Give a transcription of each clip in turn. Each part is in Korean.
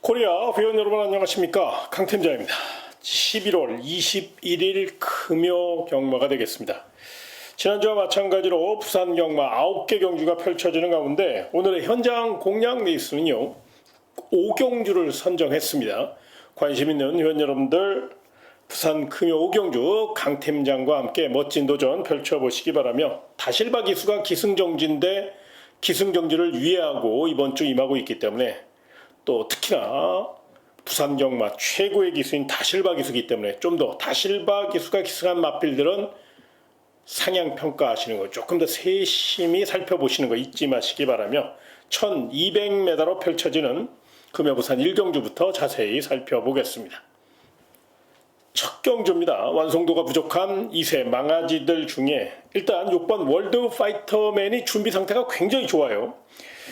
코리아 회원 여러분 안녕하십니까, 강팀장입니다. 11월 21일 금요 경마가 되겠습니다. 지난주와 마찬가지로 부산 경마 9개 경주가 펼쳐지는 가운데 오늘의 현장 공략 레이스는요 5경주를 선정했습니다. 관심 있는 회원 여러분들 부산 금요 5경주 강팀장과 함께 멋진 도전 펼쳐보시기 바라며, 다실바 기수가 기승정지인데 기승정지를 위해하고 이번 주 임하고 있기 때문에, 또 특히나 부산 경마 최고의 기수인 다실바 기수이기 때문에 좀 더 다실바 기수가 기승한 마필들은 상향 평가하시는 거 조금 더 세심히 살펴보시는 거 잊지 마시기 바라며, 1200m로 펼쳐지는 금요 부산 1경주부터 자세히 살펴보겠습니다. 첫 경주입니다. 완성도가 부족한 2세 망아지들 중에 일단 6번 월드 파이터맨이 준비 상태가 굉장히 좋아요.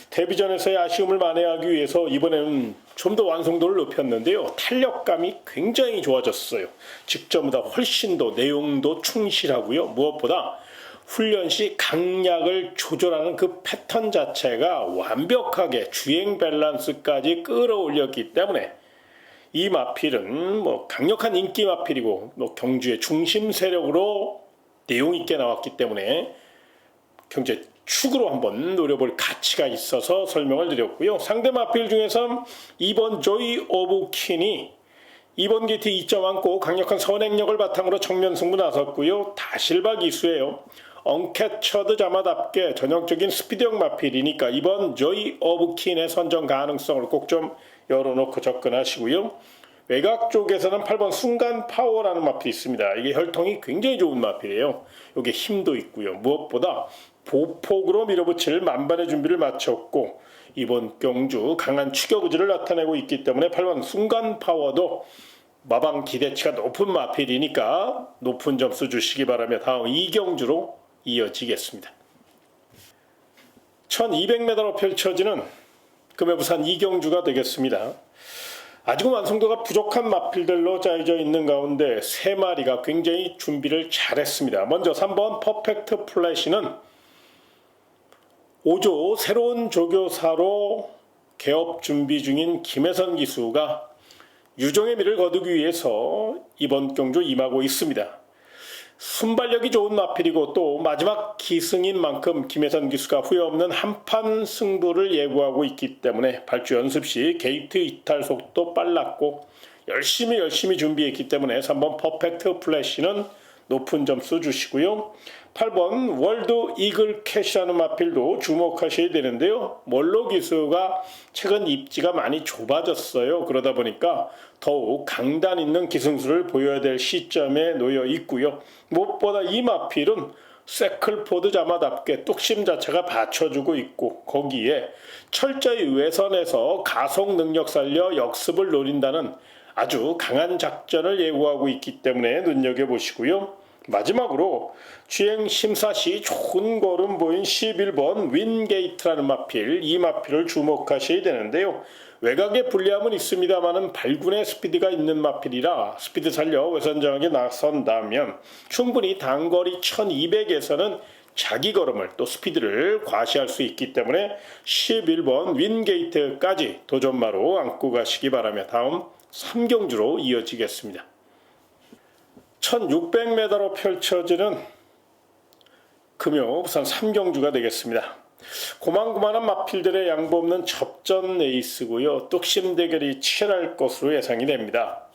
데뷔전에서의 아쉬움을 만회하기 위해서 이번에는 좀 더 완성도를 높였는데요. 탄력감이 굉장히 좋아졌어요. 직전보다 훨씬 더 내용도 충실하고요. 무엇보다 훈련 시 강약을 조절하는 그 패턴 자체가 완벽하게 주행 밸런스까지 끌어올렸기 때문에 이 마필은 강력한 인기 마필이고 경주의 중심 세력으로 내용 있게 나왔기 때문에 경제 축으로 한번 노려볼 가치가 있어서 설명을 드렸고요. 상대 마필 중에서 2번 조이 오브 킨이 2번 게이트 2점 안고 강력한 선행력을 바탕으로 정면 승부 나섰고요. 다실바 기수예요. 엉캐처드 자마답게 전형적인 스피드형 마필이니까 이번 조이 오브 킨의 선정 가능성을 꼭 좀 열어놓고 접근하시고요. 외곽 쪽에서는 8번 순간 파워라는 마필이 있습니다. 이게 혈통이 굉장히 좋은 마필이에요. 이게 힘도 있고요. 무엇보다 보폭으로 밀어붙일 만반의 준비를 마쳤고 이번 경주 강한 추격 의지를 나타내고 있기 때문에 8번 순간 파워도 마방 기대치가 높은 마필이니까 높은 점수 주시기 바라며 다음 2경주로 이어지겠습니다. 1200m로 펼쳐지는 금요 부산 2경주가 되겠습니다. 아직은 완성도가 부족한 마필들로 짜여져 있는 가운데 3마리가 굉장히 준비를 잘했습니다. 먼저 3번 퍼펙트 플래시는 5조 새로운 조교사로 개업 준비 중인 김혜선 기수가 유종의 미를 거두기 위해서 이번 경주 임하고 있습니다. 순발력이 좋은 마필이고 또 마지막 기승인 만큼 김혜선 기수가 후회 없는 한판 승부를 예고하고 있기 때문에 발주 연습 시 게이트 이탈 속도 빨랐고 열심히 준비했기 때문에 3번 퍼펙트 플래시는 높은 점수 주시고요. 8번 월드 이글 캐시라는 마필도 주목하셔야 되는데요. 멀로 기수가 최근 입지가 많이 좁아졌어요. 그러다 보니까 더욱 강단 있는 기승수를 보여야 될 시점에 놓여 있고요. 무엇보다 이 마필은 세클포드 자마답게 뚝심 자체가 받쳐주고 있고 거기에 철저히 외선에서 가속 능력 살려 역습을 노린다는 아주 강한 작전을 예고하고 있기 때문에 눈여겨보시고요. 마지막으로 주행 심사 시 좋은 걸음 보인 11번 윈게이트라는 마필, 이 마필을 주목하셔야 되는데요. 외곽에 불리함은 있습니다만은 발군의 스피드가 있는 마필이라 스피드 살려 외선장하게 나선다면 충분히 단거리 1200에서는 자기 걸음을 또 스피드를 과시할 수 있기 때문에 11번 윈게이트까지 도전마로 안고 가시기 바라며 다음 3경주로 이어지겠습니다. 1600m로 펼쳐지는 금요 부산 3경주가 되겠습니다. 고만고만한 마필들의 양보 없는 접전 레이스고요. 뚝심 대결이 치열할 것으로 예상이 됩니다.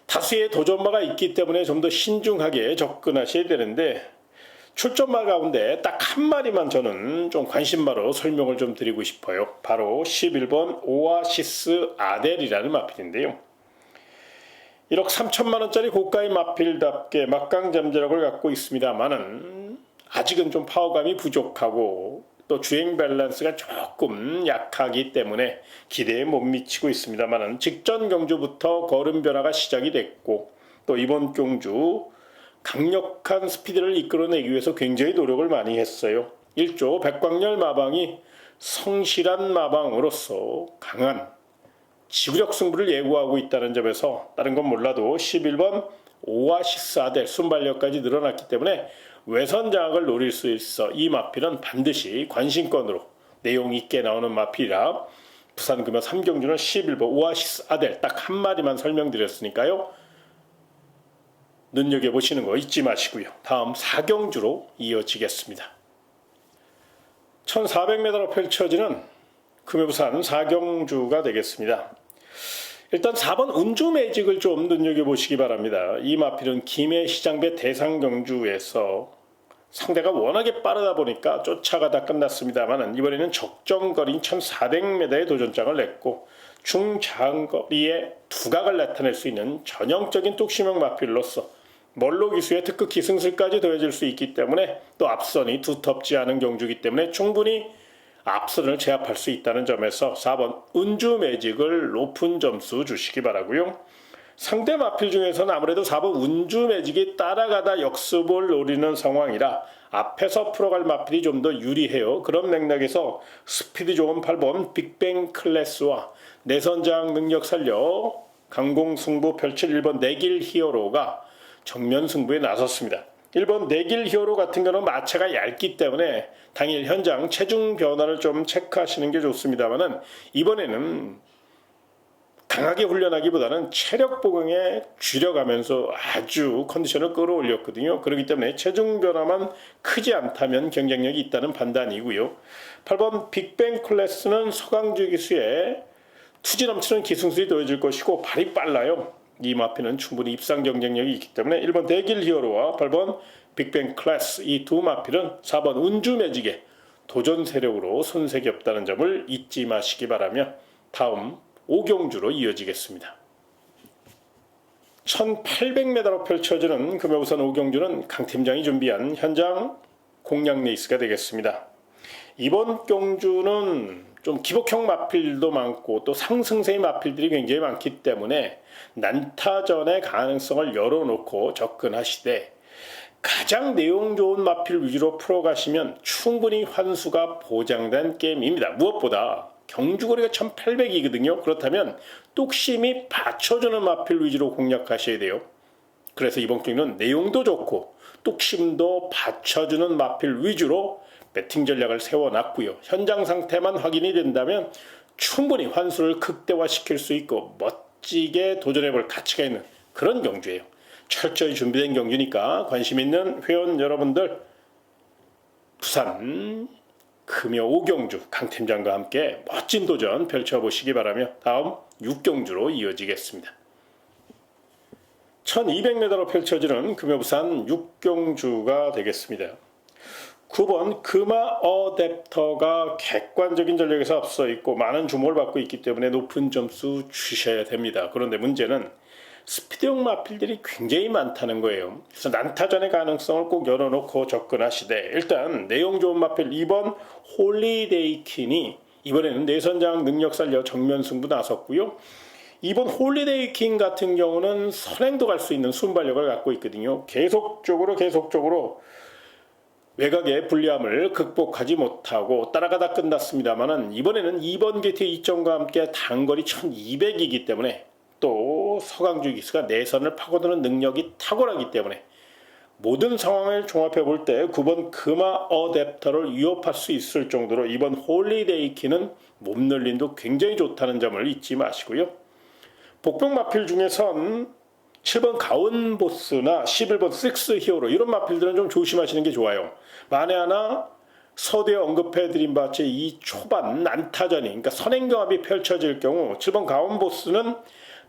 다수의 도전마가 있기 때문에 좀 더 신중하게 접근하셔야 되는데 출전마 가운데 딱 한 마리만 저는 좀 관심마로 설명을 좀 드리고 싶어요. 바로 11번 오아시스 아델이라는 마필인데요. 1억 3천만원짜리 고가의 마필답게 막강잠재력을 갖고 있습니다만은 아직은 좀 파워감이 부족하고 또 주행 밸런스가 조금 약하기 때문에 기대에 못 미치고 있습니다만은 직전 경주부터 걸음 변화가 시작이 됐고 또 이번 경주 강력한 스피드를 이끌어내기 위해서 굉장히 노력을 많이 했어요. 1조 백광열 마방이 성실한 마방으로서 강한 지구력 승부를 예고하고 있다는 점에서 다른 건 몰라도 11번 오아시스 아델 순발력까지 늘어났기 때문에 외선 장악을 노릴 수 있어 이 마필은 반드시 관심권으로 내용 있게 나오는 마필이라 부산금요 3경주는 11번 오아시스 아델 딱 한 마리만 설명드렸으니까요. 눈여겨보시는 거 잊지 마시고요. 다음 4경주로 이어지겠습니다. 1400m로 펼쳐지는 금요부산 4경주가 되겠습니다. 일단 4번 운주 매직을 좀 눈여겨보시기 바랍니다. 이 마필은 김해시장배 대상경주에서 상대가 워낙에 빠르다 보니까 쫓아가다 끝났습니다만 이번에는 적정거리인 1400m의 도전장을 냈고 중장거리에 두각을 나타낼 수 있는 전형적인 뚝심형 마필로서 멀로 기수에 특급 기승술까지 더해질 수 있기 때문에 또 앞선이 두텁지 않은 경주이기 때문에 충분히 앞선을 제압할 수 있다는 점에서 4번 운주 매직을 높은 점수 주시기 바라고요. 상대 마필 중에서는 아무래도 4번 운주 매직이 따라가다 역습을 노리는 상황이라 앞에서 풀어갈 마필이 좀 더 유리해요. 그런 맥락에서 스피드 좋은 8번 빅뱅 클래스와 내선장 능력 살려 강공승부 펼칠 1번 내길 히어로가 정면 승부에 나섰습니다. 1번 내길 히어로 같은 경우는 마차가 얇기 때문에 당일 현장 체중 변화를 좀 체크하시는 게 좋습니다만은 이번에는 강하게 훈련하기보다는 체력 보강에 줄여가면서 아주 컨디션을 끌어올렸거든요. 그렇기 때문에 체중 변화만 크지 않다면 경쟁력이 있다는 판단이고요. 8번 빅뱅 클래스는 서강주 기수에 투지 넘치는 기승술이 더해질 것이고 발이 빨라요. 이 마필은 충분히 입상 경쟁력이 있기 때문에 1번 대길 히어로와 8번 빅뱅 클래스 이 두 마필은 4번 운주 매직에 도전 세력으로 손색이 없다는 점을 잊지 마시기 바라며 다음 5경주로 이어지겠습니다. 1800m로 펼쳐지는 금요부산 5경주는 강 팀장이 준비한 현장 공략 레이스가 되겠습니다. 이번 경주는 좀 기복형 마필도 많고 또 상승세의 마필들이 굉장히 많기 때문에 난타전의 가능성을 열어놓고 접근하시되 가장 내용 좋은 마필 위주로 풀어가시면 충분히 환수가 보장된 게임입니다. 무엇보다 경주거리가 1800이거든요. 그렇다면 뚝심이 받쳐주는 마필 위주로 공략하셔야 돼요. 그래서 이번 경기는 내용도 좋고 뚝심도 받쳐주는 마필 위주로 배팅 전략을 세워놨고요. 현장 상태만 확인이 된다면 충분히 환수를 극대화시킬 수 있고 멋지게 도전해볼 가치가 있는 그런 경주예요. 철저히 준비된 경주니까 관심 있는 회원 여러분들 부산 금요 5경주 강 팀장과 함께 멋진 도전 펼쳐보시기 바라며 다음 6경주로 이어지겠습니다. 1200m로 펼쳐지는 금요 부산 6경주가 되겠습니다. 9번 금화 어댑터가 객관적인 전력에서 앞서 있고 많은 주목을 받고 있기 때문에 높은 점수 주셔야 됩니다. 그런데 문제는 스피드형 마필들이 굉장히 많다는 거예요. 그래서 난타전의 가능성을 꼭 열어놓고 접근하시되 일단 내용 좋은 마필 2번 홀리데이킨이 이번에는 내선장 능력 살려 정면 승부 나섰고요. 2번 홀리데이킨 같은 경우는 선행도 갈 수 있는 순발력을 갖고 있거든요. 계속적으로 외곽의 불리함을 극복하지 못하고 따라가다 끝났습니다만은 이번에는 2번 게이트 2점과 함께 단거리 1200이기 때문에 또 서강주 기수가 내선을 파고드는 능력이 탁월하기 때문에 모든 상황을 종합해 볼 때 9번 금화 어댑터를 위협할 수 있을 정도로 이번 홀리데이키는 몸놀림도 굉장히 좋다는 점을 잊지 마시고요. 복병 마필 중에선 7번 가운보스나 11번 식스 히어로 이런 마필들은 좀 조심하시는 게 좋아요. 만에 하나 서두에 언급해드린 바처럼 이 초반 난타전이 그러니까 선행경합이 펼쳐질 경우 7번 가운보스는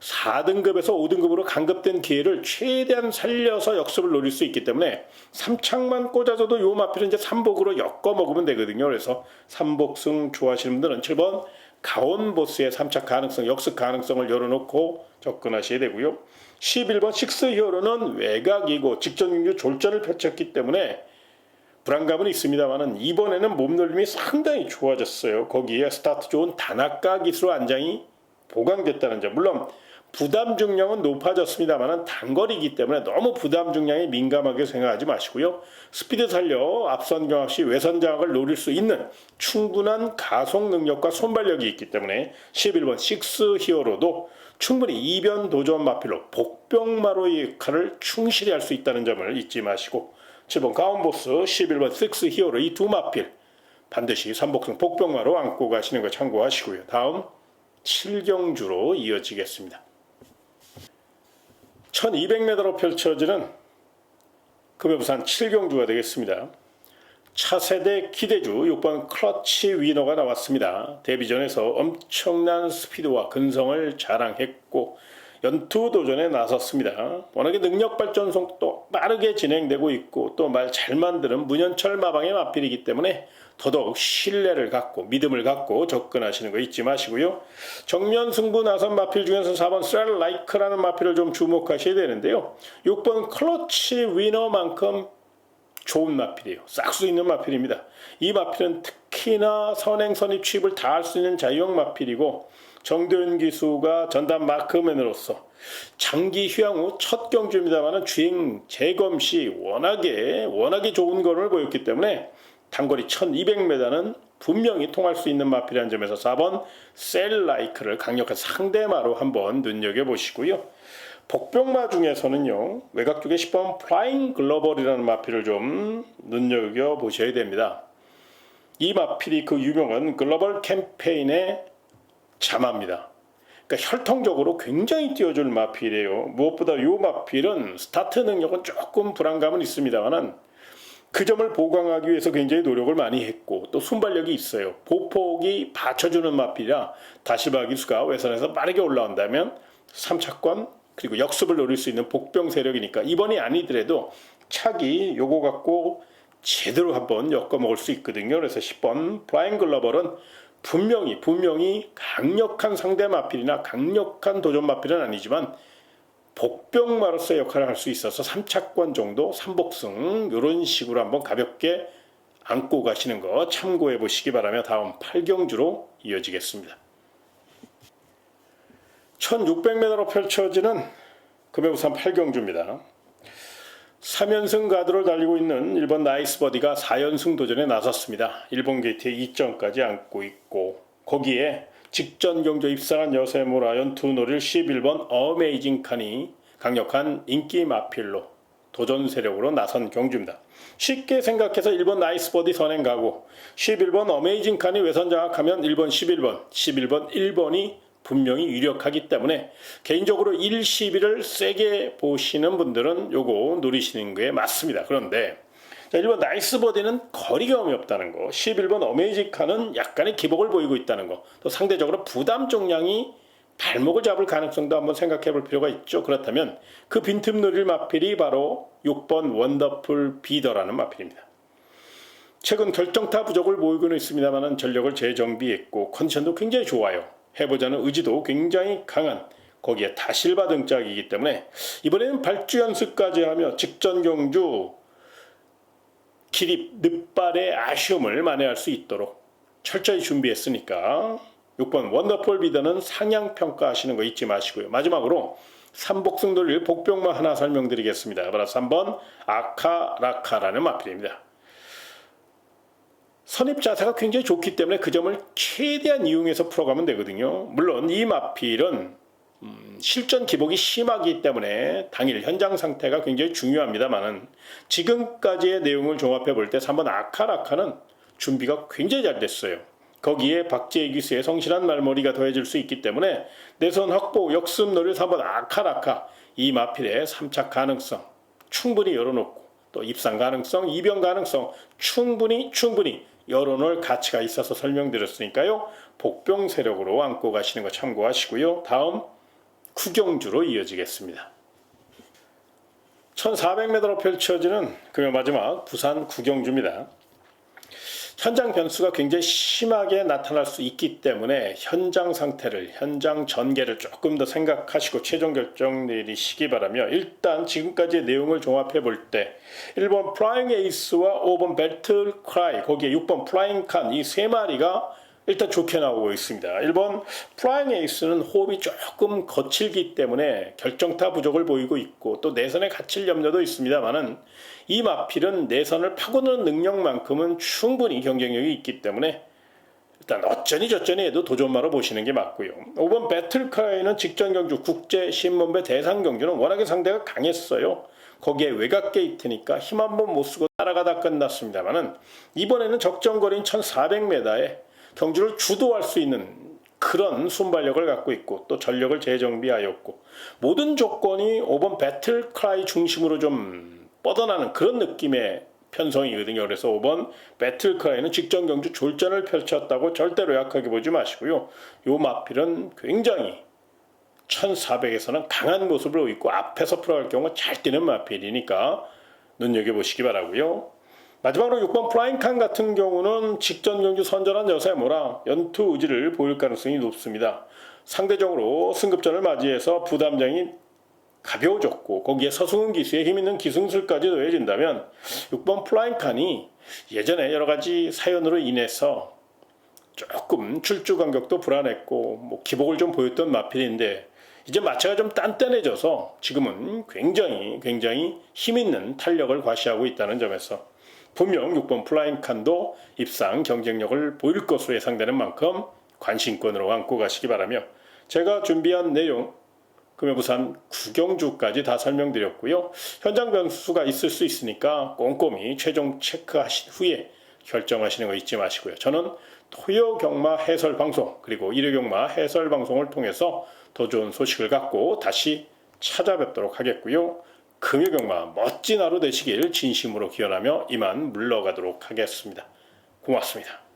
4등급에서 5등급으로 강급된 기회를 최대한 살려서 역습을 노릴 수 있기 때문에 3창만 꽂아줘도 요 마필은 이제 3복으로 엮어 먹으면 되거든요. 그래서 3복승 좋아하시는 분들은 7번 가온보스의 3착 가능성, 역습 가능성을 열어놓고 접근하셔야 되고요. 11번 식스 히어로는 외곽이고 직전 경주 졸전을 펼쳤기 때문에 불안감은 있습니다만 이번에는 몸놀림이 상당히 좋아졌어요. 거기에 스타트 좋은 단아까 기술 안장이 보강됐다는 점. 물론 부담 중량은 높아졌습니다만 단거리이기 때문에 너무 부담 중량에 민감하게 생각하지 마시고요. 스피드 살려 앞선 경합 시 외선 장악을 노릴 수 있는 충분한 가속 능력과 손발력이 있기 때문에 11번 식스 히어로도 충분히 이변 도전 마필로 복병마로의 역할을 충실히 할 수 있다는 점을 잊지 마시고 7번 가운보스, 11번 식스 히어로 이 두 마필 반드시 3복승 복병마로 안고 가시는 거 참고하시고요. 다음 7경주로 이어지겠습니다. 1200m로 펼쳐지는 금요부산 7경주가 되겠습니다. 차세대 기대주 6번 클러치 위너가 나왔습니다. 데뷔전에서 엄청난 스피드와 근성을 자랑했고 연투 도전에 나섰습니다. 워낙에 능력 발전 속도 빠르게 진행되고 있고 또 말 잘 만드는 문현철 마방의 마필이기 때문에 더더욱 신뢰를 갖고 믿음을 갖고 접근하시는 거 잊지 마시고요. 정면 승부 나선 마필 중에서 4번 셀라이크라는 마필을 좀 주목하셔야 되는데요. 6번 클러치 위너만큼 좋은 마필이에요. 싹수 있는 마필입니다. 이 마필은 특히나 선행 선입 취입을 다 할 수 있는 자유형 마필이고 정도현 기수가 전담 마크맨으로서 장기 휴양 후 첫 경주입니다만 주행 재검 시 워낙에 좋은 걸음을 보였기 때문에 단거리 1200m는 분명히 통할 수 있는 마필이라는 점에서 4번 셀라이크를 강력한 상대마로 한번 눈여겨보시고요. 복병마 중에서는요, 외곽 쪽에 10번 플라잉 글로벌이라는 마필을 좀 눈여겨보셔야 됩니다. 이 마필이 그 유명한 글로벌 캠페인의 자마입니다. 그러니까 혈통적으로 굉장히 뛰어줄 마필이에요. 무엇보다 이 마필은 스타트 능력은 조금 불안감은 있습니다만 그 점을 보강하기 위해서 굉장히 노력을 많이 했고 또 순발력이 있어요. 보폭이 받쳐주는 마필이라 다시바 기수가 외선에서 빠르게 올라온다면 3차권 그리고 역습을 노릴 수 있는 복병 세력이니까 이번이 아니더라도 차기 요거 갖고 제대로 한번 엮어먹을 수 있거든요. 그래서 10번 플라잉 글로벌은 분명히 강력한 상대 마필이나 강력한 도전 마필은 아니지만 복병마로서의 역할을 할 수 있어서 3차권 정도 3복승 이런 식으로 한번 가볍게 안고 가시는 거 참고해 보시기 바라며 다음 8경주로 이어지겠습니다. 1600m로 펼쳐지는 금요부산 8경주입니다. 3연승 가드를 달리고 있는 1번 나이스버디가 4연승 도전에 나섰습니다. 일본 게이트에 2점까지 안고 있고 거기에 직전 경주 입상한 여세모라 연투놀이를 11번 어메이징 칸이 강력한 인기 마필로 도전 세력으로 나선 경주입니다. 쉽게 생각해서 1번 나이스버디 선행 가고 11번 어메이징 칸이 외선 장악하면 1번 11번 1번이 분명히 유력하기 때문에 개인적으로 1, 12를 세게 보시는 분들은 요거 노리시는 게 맞습니다. 그런데 1번 나이스버디는 거리 경험이 없다는 거, 11번 어메이지카는 약간의 기복을 보이고 있다는 거, 또 상대적으로 부담重량이 발목을 잡을 가능성도 한번 생각해 볼 필요가 있죠. 그렇다면 그 빈틈 노릴 마필이 바로 6번 원더풀 비더라는 마필입니다. 최근 결정타 부족을 보이고는 있습니다만 전력을 재정비했고 컨디션도 굉장히 좋아요. 해보자는 의지도 굉장히 강한 거기에 다실바 등짝이기 때문에 이번에는 발주 연습까지 하며 직전 경주 기립 늑발의 아쉬움을 만회할 수 있도록 철저히 준비했으니까 6번 원더풀 비더는 상향 평가하시는 거 잊지 마시고요. 마지막으로 3복승 돌릴 복병만 하나 설명드리겠습니다. 바로 3번 아카라카라는 마필입니다. 선입 자세가 굉장히 좋기 때문에 그 점을 최대한 이용해서 풀어가면 되거든요. 물론 이 마필은 실전 기복이 심하기 때문에 당일 현장 상태가 굉장히 중요합니다만 지금까지의 내용을 종합해 볼 때 3번 아카라카는 준비가 굉장히 잘 됐어요. 거기에 박재희 기수의 성실한 말머리가 더해질 수 있기 때문에 내선 확보 역습 노릴 3번 아카라카 이 마필의 3차 가능성 충분히 열어놓고 또 입상 가능성, 입영 가능성 충분히 열어놓을 가치가 있어서 설명드렸으니까요. 복병 세력으로 안고 가시는 거 참고하시고요. 다음 구경주로 이어지겠습니다. 1400m로 펼쳐지는 금요 마지막 부산 구경주입니다. 현장 변수가 굉장히 심하게 나타날 수 있기 때문에 현장 상태를, 현장 전개를 조금 더 생각하시고 최종 결정 내리시기 바라며 일단 지금까지의 내용을 종합해 볼 때 1번 플라잉 에이스와 5번 배틀 크라이 거기에 6번 플라잉 칸 이 세 마리가 일단 좋게 나오고 있습니다. 1번 플라잉 에이스는 호흡이 조금 거칠기 때문에 결정타 부족을 보이고 있고 또 내선에 갇힐 염려도 있습니다만은 이 마필은 내선을 파고드는 능력만큼은 충분히 경쟁력이 있기 때문에 일단 어쩌니 저쩌니 해도 도전마로 보시는 게 맞고요. 5번 배틀카이는 직전 경주 국제 신문배 대상 경주는 워낙에 상대가 강했어요. 거기에 외곽 게이트니까 힘 한번 못 쓰고 따라가다 끝났습니다만은 이번에는 적정거리인 1400m에 경주를 주도할 수 있는 그런 순발력을 갖고 있고 또 전력을 재정비하였고 모든 조건이 5번 배틀크라이 중심으로 좀 뻗어나는 그런 느낌의 편성이거든요. 그래서 5번 배틀크라이는 직전 경주 졸전을 펼쳤다고 절대로 약하게 보지 마시고요. 요 마필은 굉장히 1400에서는 강한 모습을 보이고 앞에서 풀어갈 경우 잘 뛰는 마필이니까 눈여겨보시기 바라고요. 마지막으로 6번 플라잉칸 같은 경우는 직전 경주 선전한 여세모라 연투 의지를 보일 가능성이 높습니다. 상대적으로 승급전을 맞이해서 부담장이 가벼워졌고 거기에 서승훈 기수의 힘있는 기승술까지 더해진다면 6번 플라잉칸이 예전에 여러가지 사연으로 인해서 조금 출주 간격도 불안했고 뭐 기복을 좀 보였던 마필인데 이제 마차가 좀 단단해져서 지금은 굉장히 힘있는 탄력을 과시하고 있다는 점에서 분명 6번 플라잉칸도 입상 경쟁력을 보일 것으로 예상되는 만큼 관심권으로 안고 가시기 바라며 제가 준비한 내용 금요부산 구경주까지 다 설명드렸고요. 현장 변수가 있을 수 있으니까 꼼꼼히 최종 체크하신 후에 결정하시는 거 잊지 마시고요. 저는 토요 경마 해설 방송 그리고 일요 경마 해설 방송을 통해서 더 좋은 소식을 갖고 다시 찾아뵙도록 하겠고요. 금요 경마 멋진 하루 되시길 진심으로 기원하며 이만 물러가도록 하겠습니다. 고맙습니다.